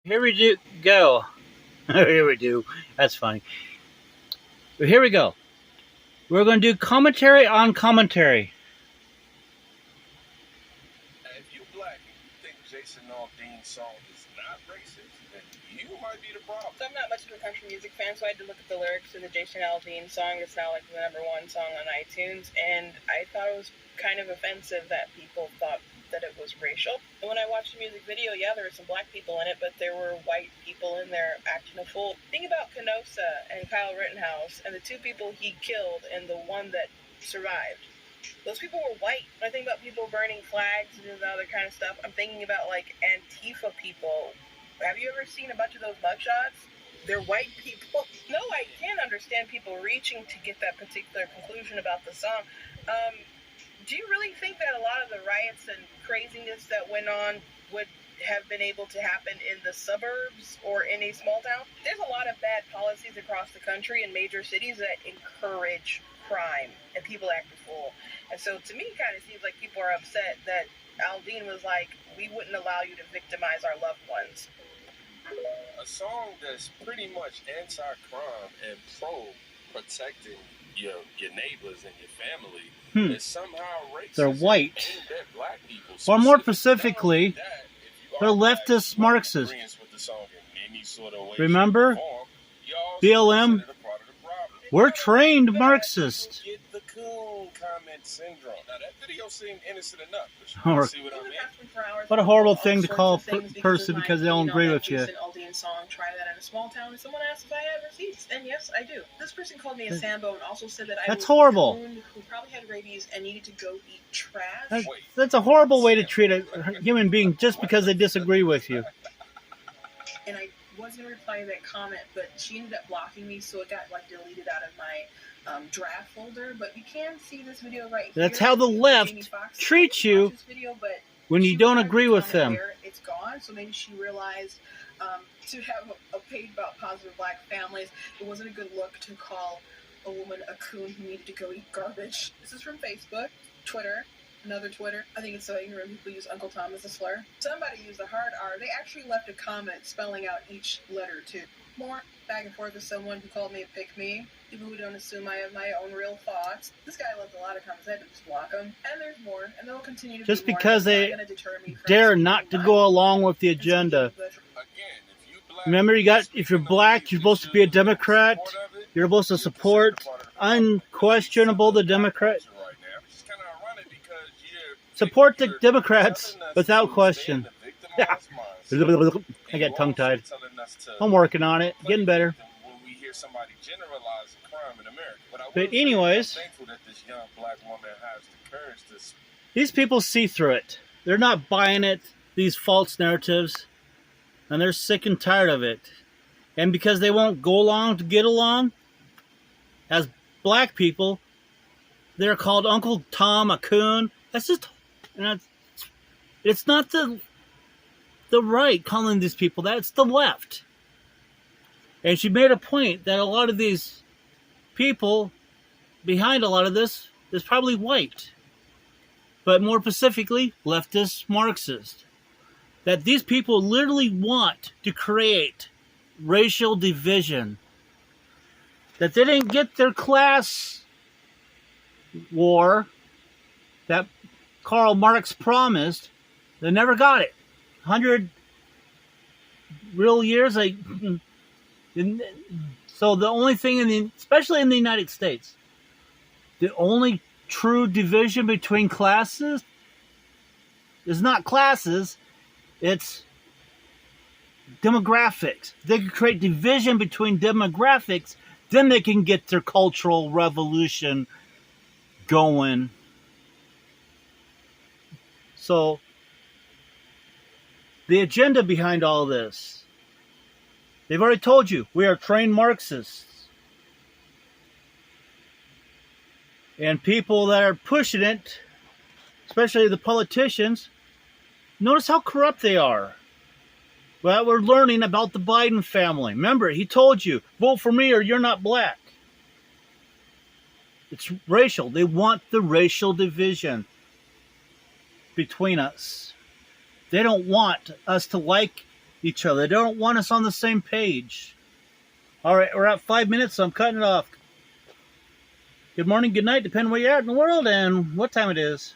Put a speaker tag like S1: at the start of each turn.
S1: Here we do go. Here we do. That's funny. But here we go. We're going to do commentary on commentary.
S2: If you're black and you think Jason Aldean's song is not racist, then you might be the problem.
S3: So I'm not much of a country music fan, so I had to look at the lyrics to the Jason Aldean song. It's now like the #1 song on iTunes, and I thought it was kind of offensive that people thought that it was racial. And when I watched the music video, yeah, there were some black people in it, but there were white people in there acting a fool. Think about Canosa and Kyle Rittenhouse and the 2 people he killed and the one that survived. Those people were white. When I think about people burning flags and the other kind of stuff, I'm thinking about like Antifa people. Have you ever seen a bunch of those mugshots? They're white people. No, I can understand people reaching to get that particular conclusion about the song. Do you really think that a lot of the riots and craziness that went on would have been able to happen in the suburbs or in a small town? There's a lot of bad policies across the country in major cities that encourage crime and people act a fool. And so to me, it kind of seems like people are upset that Aldean was like, we wouldn't allow you to victimize our loved ones.
S2: A song that's pretty much anti-crime and pro-protecting your neighbors and your family is somehow racist.
S1: They're white.
S2: Aimed at black people.
S1: Or more specifically, they're leftist Marxists. Remember? BLM? We're trained Marxists.
S2: Get the coon comment syndrome. Now that video seemed innocent enough.
S1: Or,
S2: see what I mean?
S1: what a horrible thing to call a person because they don't agree with you.
S3: Aldean song, try that in a small town, and someone asked if I had receipts, and yes, I do. This person called me a Sambo and also said that I was
S1: horrible.
S3: a coon who probably had rabies and needed to go eat trash.
S1: That's a horrible way to treat a human being just because they disagree with you.
S3: And I was going to reply to that comment, but she ended up blocking me, so it got like deleted out of my draft folder. But you can see this video right here.
S1: That's how the left treats you when you don't agree with them.
S3: It's gone, so maybe she realized to have a page about positive black families, it wasn't a good look to call a woman a coon who needed to go eat garbage. This is from Facebook, Twitter, another Twitter. I think it's so ignorant people use Uncle Tom as a slur. Somebody used the hard R. They actually left a comment spelling out each letter too. More back and forth with someone who called me a pick-me. People who don't assume I have my own real thoughts. This guy left a lot of comments. I had to just block them. And there's more. And they'll continue to
S1: just
S3: be more.
S1: because they dare not to go along with the agenda. Remember, if you're black, you're supposed to be a Democrat. You're supposed to support unquestionable the Democrat. Support the Democrats without question. Yeah. I get tongue-tied. I'm working on it. Getting better. But anyways, these people see through it. They're not buying it, these false narratives. And they're sick and tired of it. And because they won't go along to get along, as black people, they're called Uncle Tom, a coon. That's just... It's not the right calling these people that. It's the left. And she made a point that a lot of these people behind a lot of this is probably white. But more specifically, leftist Marxist. That these people literally want to create racial division. That they didn't get their class war that Karl Marx promised. They never got it. 100 real years. So the only thing, especially in the United States, the only true division between classes is not classes. It's demographics. They can create division between demographics, then they can get their cultural revolution going. So, the agenda behind all this, they've already told you, we are trained Marxists. And people that are pushing it, especially the politicians, notice how corrupt they are. Well, we're learning about the Biden family. Remember, he told you, vote for me or you're not black. It's racial. They want the racial division between us. They don't want us to like each other. They don't want us on the same page. All right, we're at 5 minutes, so I'm cutting it off. Good morning, good night, depending where you're at in the world and what time it is.